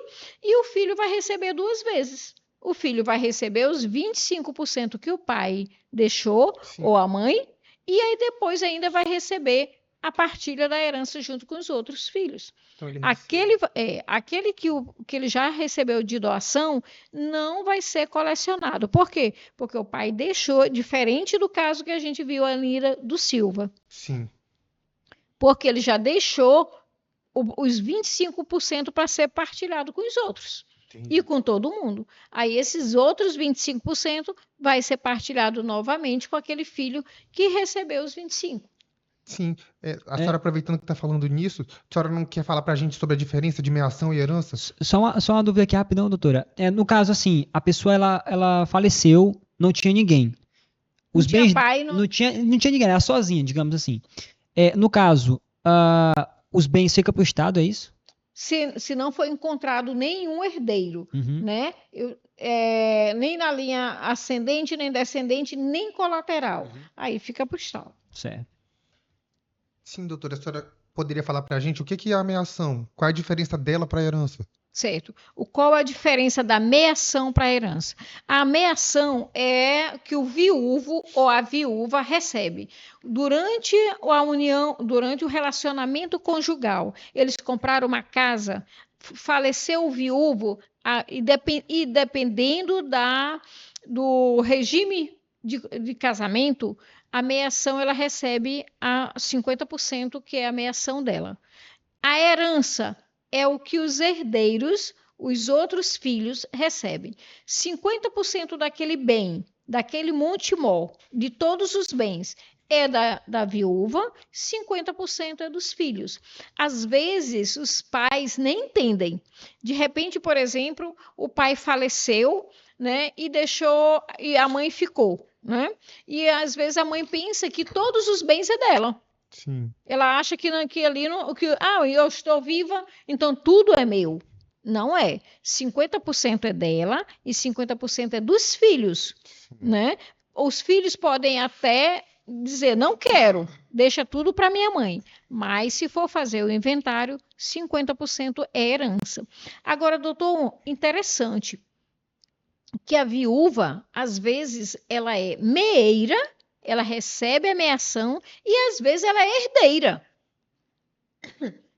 e o filho vai receber 2 vezes. O filho vai receber os 25% que o pai deixou, Sim. ou a mãe, e aí depois ainda vai receber a partilha da herança junto com os outros filhos. Então, Aquele que ele já recebeu de doação não vai ser colecionado. Por quê? Porque o pai deixou, diferente do caso que a gente viu ali do Silva. Sim. Porque ele já deixou os 25% para ser partilhado com os outros. Entendi. E com todo mundo. Aí esses outros 25% vai ser partilhado novamente com aquele filho que recebeu os 25%. Sim. A senhora, aproveitando que está falando nisso, a senhora não quer falar para a gente sobre a diferença de meação e herança? Só uma dúvida aqui rapidão, doutora. No caso, assim, a pessoa ela faleceu, não tinha ninguém. Os Não tinha bens pai, não tinha ninguém, era sozinha, digamos assim. No caso, os bens ficam para o Estado, é isso? Se não for encontrado nenhum herdeiro, Uhum. né? Nem na linha ascendente, nem descendente, nem colateral. Aí fica para o Estado. Certo. Sim, doutora, a senhora poderia falar para a gente o que é a meação? Qual é a diferença dela para a herança? Certo. Qual a diferença da meação para a herança? A meação é que o viúvo ou a viúva recebe. Durante a união, durante o relacionamento conjugal, eles compraram uma casa, faleceu o viúvo, e dependendo do regime de casamento, a meação ela recebe a 50%, que é a meação dela. A herança é o que os herdeiros, os outros filhos, recebem. 50% daquele bem, daquele monte-mó, de todos os bens, é da viúva, 50% é dos filhos. Às vezes, os pais nem entendem. De repente, por exemplo, o pai faleceu, né, e a mãe ficou, né? E às vezes a mãe pensa que todos os bens é dela. Sim. Ela acha que ali eu estou viva, então tudo é meu. Não é. 50% é dela e 50% é dos filhos, né? Os filhos podem até dizer, não quero, deixa tudo para minha mãe. Mas se for fazer o inventário, 50% é herança. Agora, doutor, interessante que a viúva, às vezes, ela é meeira, ela recebe a meação e às vezes ela é herdeira.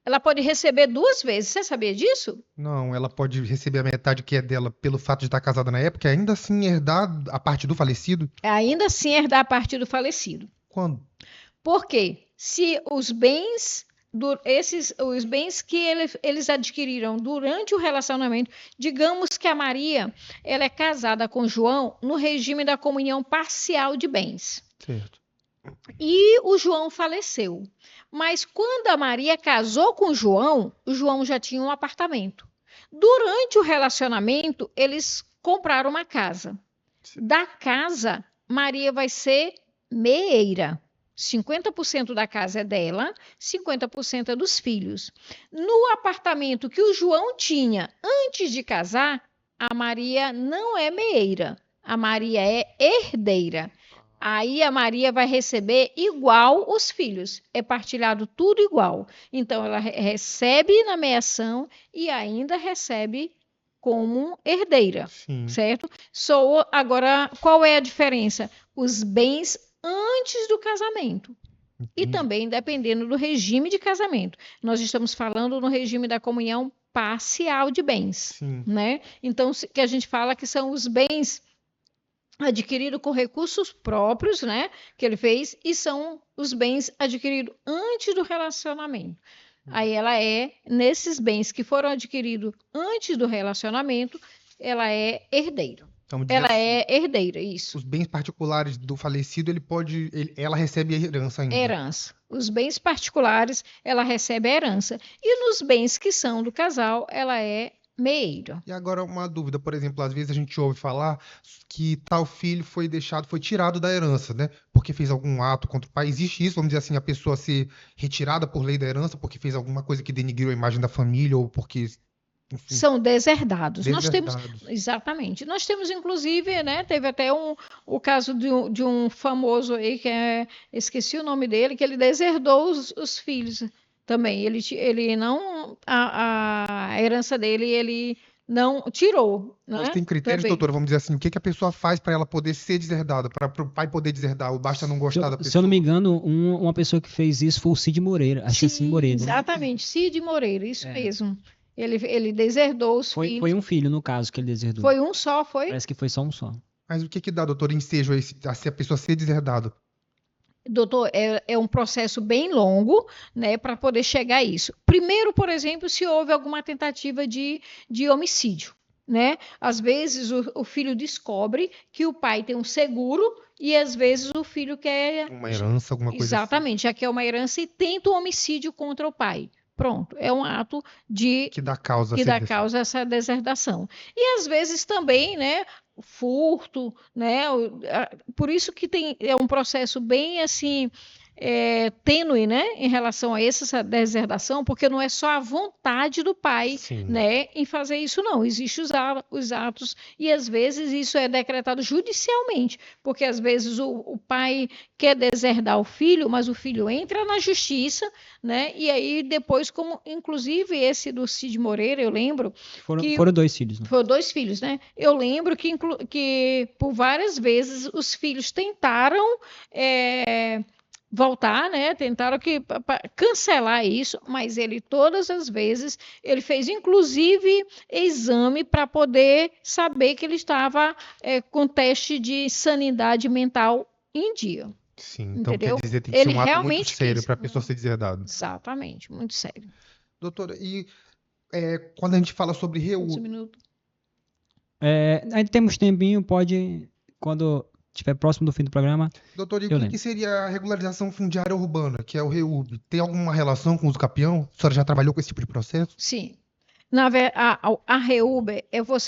Ela pode receber 2 vezes. Você sabia disso? Não, ela pode receber a metade que é dela pelo fato de estar casada na época e ainda assim herdar a parte do falecido? Ainda assim herdar a parte do falecido. Quando? Por quê? Se os bens que eles adquiriram durante o relacionamento, digamos que a Maria ela é casada com João no regime da comunhão parcial de bens. Certo. E o João faleceu. Mas quando a Maria casou com o João já tinha um apartamento. Durante o relacionamento, eles compraram uma casa. Da casa, Maria vai ser meeira. 50% da casa é dela, 50% é dos filhos. No apartamento que o João tinha antes de casar, a Maria não é meeira, a Maria é herdeira. Aí a Maria vai receber igual os filhos, é partilhado tudo igual. Então ela recebe na meação e ainda recebe como herdeira, Sim. certo? Agora, qual é a diferença? Os bens antes do casamento. E também dependendo do regime de casamento. Nós estamos falando no regime da comunhão parcial de bens, Sim. né? Então, que a gente fala que são os bens adquiridos com recursos próprios, né? Que ele fez, e são os bens adquiridos antes do relacionamento. Aí ela nesses bens que foram adquiridos antes do relacionamento, ela é herdeira. Ela é herdeira, isso. Os bens particulares do falecido, ela recebe a herança ainda. Herança. Os bens particulares, ela recebe a herança. E nos bens que são do casal, ela é Meiro. E agora uma dúvida, por exemplo, às vezes a gente ouve falar que tal filho foi tirado da herança, né? Porque fez algum ato contra o pai. Existe isso, vamos dizer assim, a pessoa ser retirada por lei da herança porque fez alguma coisa que denigriu a imagem da família ou porque, enfim, São deserdados. deserdados. Exatamente. Nós temos, inclusive, né? Teve até o caso de um famoso aí, esqueci o nome dele, que ele deserdou os filhos também. Ele não, a herança dele, ele não tirou, Mas né? tem critérios, Também. doutora, vamos dizer assim, o que que a pessoa faz para ela poder ser deserdada, para o pai poder deserdar, ou basta não Se gostar da eu, se eu não pessoa? me engano, uma pessoa que fez isso foi o Cid Moreira. Acho que é Cid Sim, Moreira, né? exatamente. Cid Moreira, isso É. mesmo. Ele deserdou os Foi filhos. um filho, no caso, que ele deserdou. Foi um só, foi? Parece que foi só um só. Mas o que que dá, doutora, ensejo a se a pessoa ser deserdada? Doutor, é um processo bem longo, né, para poder chegar a isso. Primeiro, por exemplo, se houve alguma tentativa de homicídio, né? Às vezes o filho descobre que o pai tem um seguro e às vezes o filho quer. Uma herança, alguma coisa assim. Exatamente, já quer uma herança e tenta um homicídio contra o pai. Pronto, é um ato Que dá causa a que ser dá causa a essa deserdação. E às vezes também, né, furto, né, por isso que é um processo bem assim tênue, né, em relação a essa deserdação, porque não é só a vontade do pai, Sim. né, em fazer isso, não. Existem os atos e às vezes isso é decretado judicialmente, porque às vezes o pai quer deserdar o filho, mas o filho entra na justiça, né, e aí depois, como inclusive esse do Cid Moreira, eu lembro Foram 2 filhos, né? foram 2 filhos, né? Eu lembro que por várias vezes os filhos tentaram voltar, né? Tentaram cancelar isso, mas ele todas as vezes ele fez inclusive exame para poder saber que ele estava com teste de sanidade mental em dia. Sim, então Entendeu? quer dizer, tem que Ele ser um ato muito realmente sério quis. para a pessoa ser deserdada. Exatamente, muito sério. Doutora, e quando a gente fala sobre Um reúbe, minuto. Ainda temos tempinho, pode, quando estiver próximo do fim do programa. doutora, e o Eu que lembro. que seria a regularização fundiária urbana, que é o reúbe? Tem alguma relação com os capião? A senhora já trabalhou com esse tipo de processo? Sim. A REUB,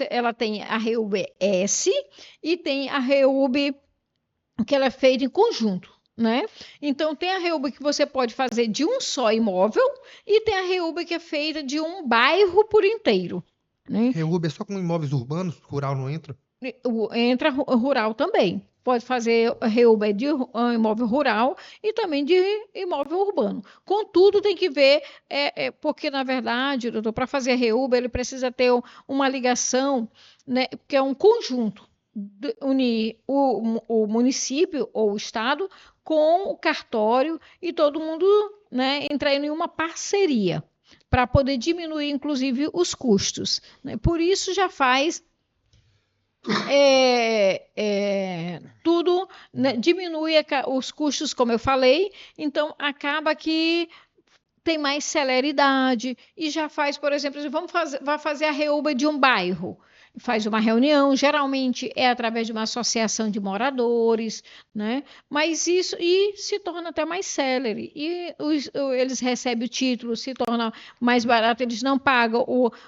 ela tem a REUB S e tem a REUB que ela é feita em conjunto, né? Então, tem a REUB que você pode fazer de um só imóvel e tem a REUB que é feita de um bairro por inteiro, né? Reúbe é só com imóveis urbanos, rural não entra? Entra rural também. Pode fazer REUB de imóvel rural e também de imóvel urbano. Contudo, tem que ver, porque, na verdade, doutor, para fazer REUB, ele precisa ter uma ligação, né, que é um conjunto, unir o município ou o estado com o cartório e todo mundo, né, entrar em uma parceria para poder diminuir, inclusive, os custos, né? Por isso já faz tudo, né, diminui os custos, como eu falei, então acaba que tem mais celeridade e já faz, por exemplo, vai fazer a REUB de um bairro. Faz uma reunião, geralmente é através de uma associação de moradores, né? Mas isso e se torna até mais célere. E eles recebem o título, se torna mais barato, eles não pagam.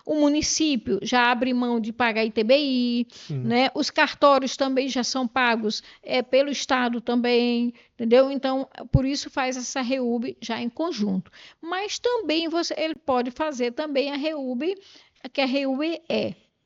O município já abre mão de pagar ITBI, né? Os cartórios também já são pagos pelo Estado também, entendeu? Então, por isso faz essa REUB já em conjunto. Mas também ele pode fazer também a REUB, que a REUB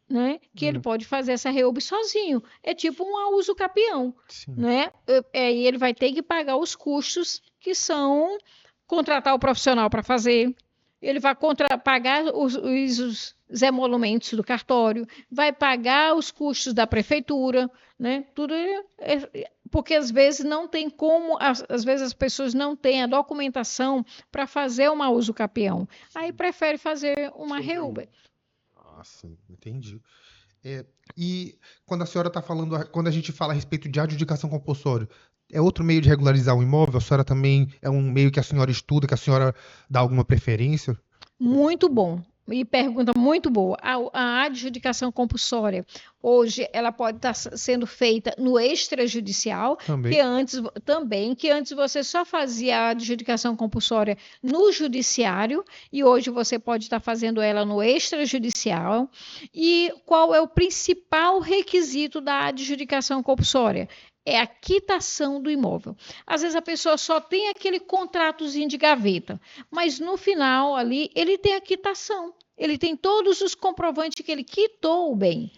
né? Que ele pode fazer essa REUB sozinho. É tipo um uso capião, né? E ele vai ter que pagar os custos que são contratar o profissional para fazer. Ele vai pagar os emolumentos do cartório, vai pagar os custos da prefeitura, né? Tudo porque às vezes não tem como, às vezes as pessoas não têm a documentação para fazer uma uso capião. Aí prefere fazer uma REUB. Ah, sim, entendi. E quando a senhora está falando, quando a gente fala a respeito de adjudicação compulsória, é outro meio de regularizar o imóvel? A senhora também é um meio que a senhora estuda, que a senhora dá alguma preferência? Muito bom. E pergunta muito boa. A adjudicação compulsória, hoje, ela pode estar sendo feita no extrajudicial, que antes você só fazia a adjudicação compulsória no judiciário, e hoje você pode estar fazendo ela no extrajudicial. E qual é o principal requisito da adjudicação compulsória? É a quitação do imóvel. Às vezes a pessoa só tem aquele contratozinho de gaveta, mas no final ali ele tem a quitação. Ele tem todos os comprovantes que ele quitou o bem.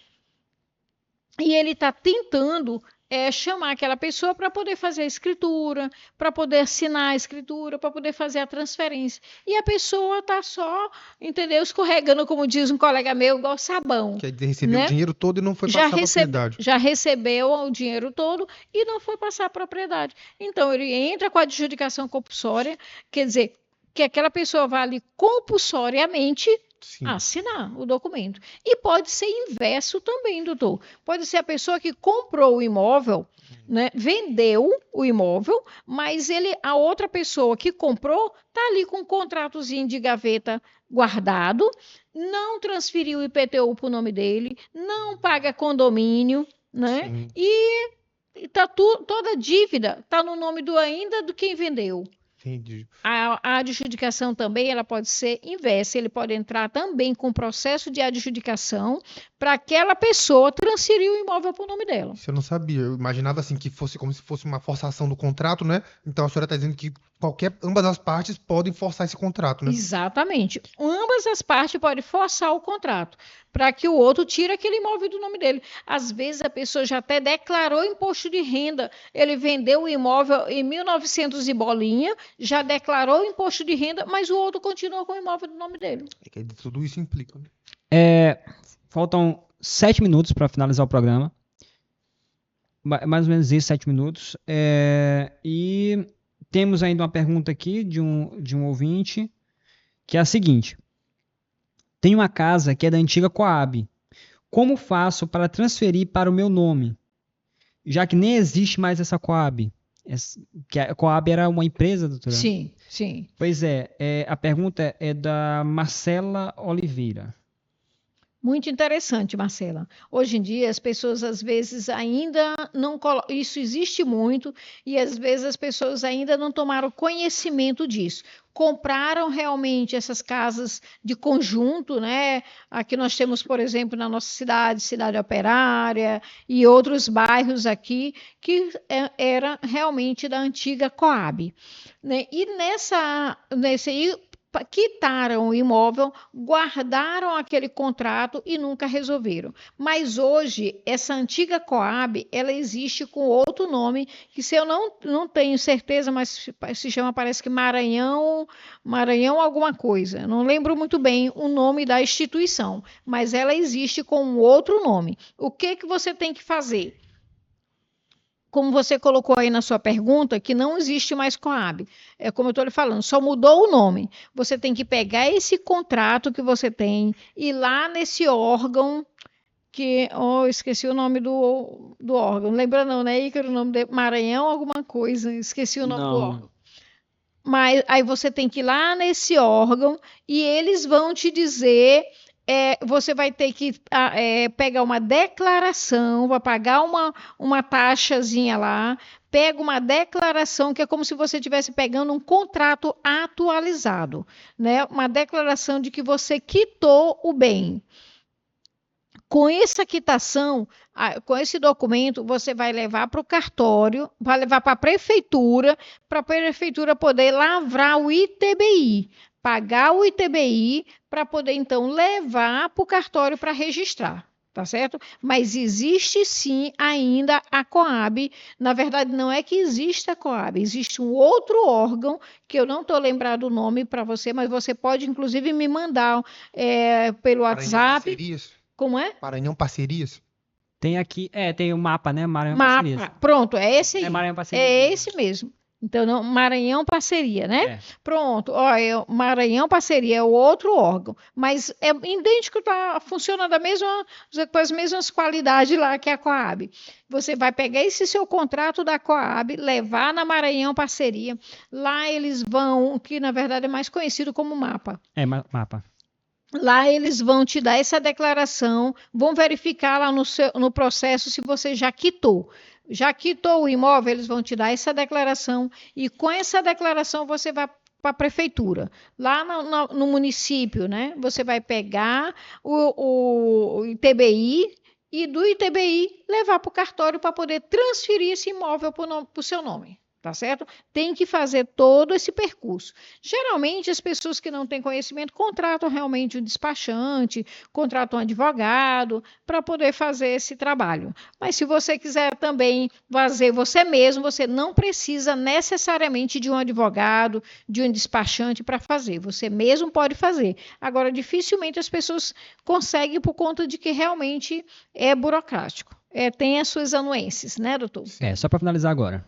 E ele está tentando chamar aquela pessoa para poder fazer a escritura, para poder assinar a escritura, para poder fazer a transferência. E a pessoa está só, entendeu? Escorregando, como diz um colega meu, igual sabão. Quer dizer, recebeu o dinheiro todo e não foi passar a propriedade. Já recebeu o dinheiro todo e não foi passar a propriedade. Então, ele entra com a adjudicação compulsória, quer dizer, que aquela pessoa vai ali compulsoriamente assinar o documento. E pode ser inverso também, doutor. Pode ser a pessoa que comprou o imóvel, né, vendeu o imóvel, mas a outra pessoa que comprou está ali com um contratozinho de gaveta guardado, não transferiu o IPTU para o nome dele, não paga condomínio, né? E toda a dívida está no nome ainda do quem vendeu. Entendi. A adjudicação também ela pode ser inversa, ele pode entrar também com processo de adjudicação para aquela pessoa transferir o imóvel para o nome dela. Isso eu não sabia, eu imaginava assim que fosse como se fosse uma forçação do contrato, né? Então a senhora está dizendo que ambas as partes podem forçar esse contrato, né? Exatamente, ambas as partes podem forçar o contrato para que o outro tire aquele imóvel do nome dele. Às vezes a pessoa já até declarou imposto de renda, ele vendeu o imóvel em 1900 e bolinha, já declarou o imposto de renda, mas o outro continua com o imóvel do nome dele. Tudo isso implica, né? Faltam 7 minutos para finalizar o programa. Mais ou menos isso, 7 minutos. E temos ainda uma pergunta aqui de um ouvinte, que é a seguinte. Tenho uma casa que é da antiga Coab. Como faço para transferir para o meu nome? Já que nem existe mais essa Coab. Que a Coab era uma empresa, doutora? Sim, sim. Pois a pergunta é da Marcela Oliveira. Muito interessante, Marcela. Hoje em dia, as pessoas, às vezes, ainda não colocam... Isso existe muito, e às vezes as pessoas ainda não tomaram conhecimento disso. Compraram realmente essas casas de conjunto, né? Aqui nós temos, por exemplo, na nossa cidade Operária, e outros bairros aqui, que era realmente da antiga Coab. Né? E nesse aí, quitaram o imóvel, guardaram aquele contrato e nunca resolveram. Mas hoje, essa antiga Coab, ela existe com outro nome, que se eu não tenho certeza, mas se chama, parece que Maranhão alguma coisa. Não lembro muito bem o nome da instituição, mas ela existe com um outro nome. O que você tem que fazer? Como você colocou aí na sua pergunta, que não existe mais Coab. É como eu estou lhe falando, só mudou o nome. Você tem que pegar esse contrato que você tem, ir lá nesse órgão, esqueci o nome do órgão. Lembra não, né, Ícaro? O nome de Maranhão alguma coisa, esqueci o nome do órgão. Mas aí você tem que ir lá nesse órgão e eles vão te dizer... você vai ter que pegar uma declaração, vai pagar uma taxazinha lá, pega uma declaração que é como se você estivesse pegando um contrato atualizado, né? Uma declaração de que você quitou o bem. Com essa quitação, com esse documento, você vai levar para o cartório, vai levar para a prefeitura poder lavrar o ITBI. Pagar o ITBI para poder, então, levar para o cartório para registrar, tá certo? Mas existe, sim, ainda a Coab. Na verdade, não é que exista a Coab, existe um outro órgão, que eu não estou lembrando o nome para você, mas você pode, inclusive, me mandar pelo WhatsApp. Parcerias. Como é? Maranhão Parcerias. Tem aqui, tem o mapa, né? Maranhão Parcerias. Pronto, é esse aí. Maranhão Parcerias. É esse mesmo. Então, não, Maranhão Parceria, né? Pronto, Maranhão Parceria é o outro órgão, mas é idêntico, funciona com as mesmas qualidades lá que a Coab. Você vai pegar esse seu contrato da Coab, levar na Maranhão Parceria, lá eles vão, que na verdade é mais conhecido como MAPA. MAPA. Lá eles vão te dar essa declaração, vão verificar lá no processo se você já quitou. Já quitou o imóvel, eles vão te dar essa declaração e com essa declaração você vai para a prefeitura. Lá no município, né? Você vai pegar o ITBI e do ITBI levar para o cartório para poder transferir esse imóvel para o seu nome. Tá certo? Tem que fazer todo esse percurso. Geralmente, as pessoas que não têm conhecimento contratam realmente um despachante, contratam um advogado para poder fazer esse trabalho. Mas se você quiser também fazer você mesmo, você não precisa necessariamente de um advogado, de um despachante para fazer. Você mesmo pode fazer. Agora, dificilmente as pessoas conseguem por conta de que realmente é burocrático. Tem as suas anuências, né, doutor? Só para finalizar agora.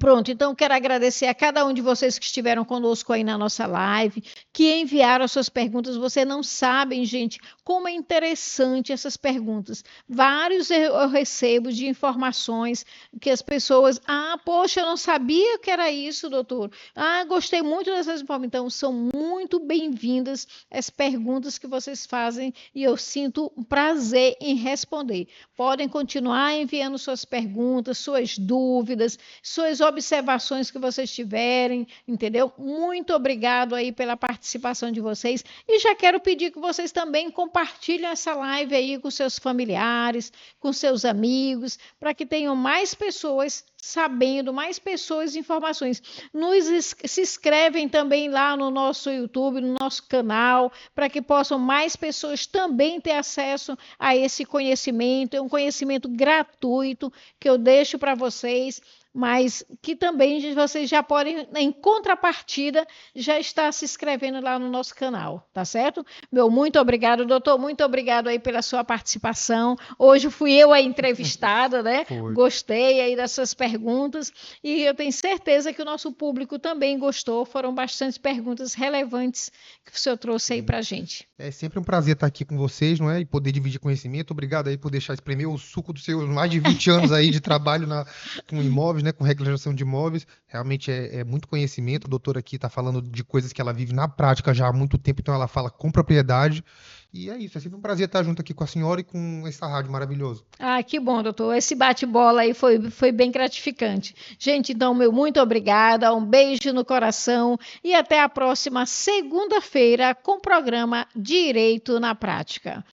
Pronto, então quero agradecer a cada um de vocês que estiveram conosco aí na nossa live, que enviaram as suas perguntas. Vocês não sabem, gente, como é interessante essas perguntas. Vários eu recebo de informações que as pessoas, poxa, eu não sabia que era isso, doutor. Gostei muito dessas informações. Então, são muito bem-vindas as perguntas que vocês fazem e eu sinto um prazer em responder. Podem continuar enviando suas perguntas, suas dúvidas, suas observações que vocês tiverem, entendeu? Muito obrigado aí pela participação de vocês e já quero pedir que vocês também compartilhem essa live aí com seus familiares, com seus amigos, para que tenham mais pessoas sabendo, mais pessoas informações. Se inscrevem também lá no nosso YouTube, no nosso canal, para que possam mais pessoas também ter acesso a esse conhecimento. É um conhecimento gratuito que eu deixo para vocês, mas que também vocês já podem, em contrapartida, já estar se inscrevendo lá no nosso canal, tá certo? Muito obrigado, doutor, muito obrigado aí pela sua participação. Hoje fui eu a entrevistada, né? Gostei aí das suas perguntas e eu tenho certeza que o nosso público também gostou. Foram bastante perguntas relevantes que o senhor trouxe aí pra gente. É sempre um prazer estar aqui com vocês, não é? E poder dividir conhecimento. Obrigado aí por deixar espremer o suco dos seus mais de 20 anos aí de trabalho com imóveis, né? Com regularização de imóveis. Realmente é muito conhecimento. A doutora aqui está falando de coisas que ela vive na prática já há muito tempo, então ela fala com propriedade. E é isso, é sempre um prazer estar junto aqui com a senhora e com essa rádio maravilhosa. Que bom, doutor. Esse bate-bola aí foi bem gratificante. Gente, então, muito obrigada, um beijo no coração e até a próxima segunda-feira com o programa Direito na Prática.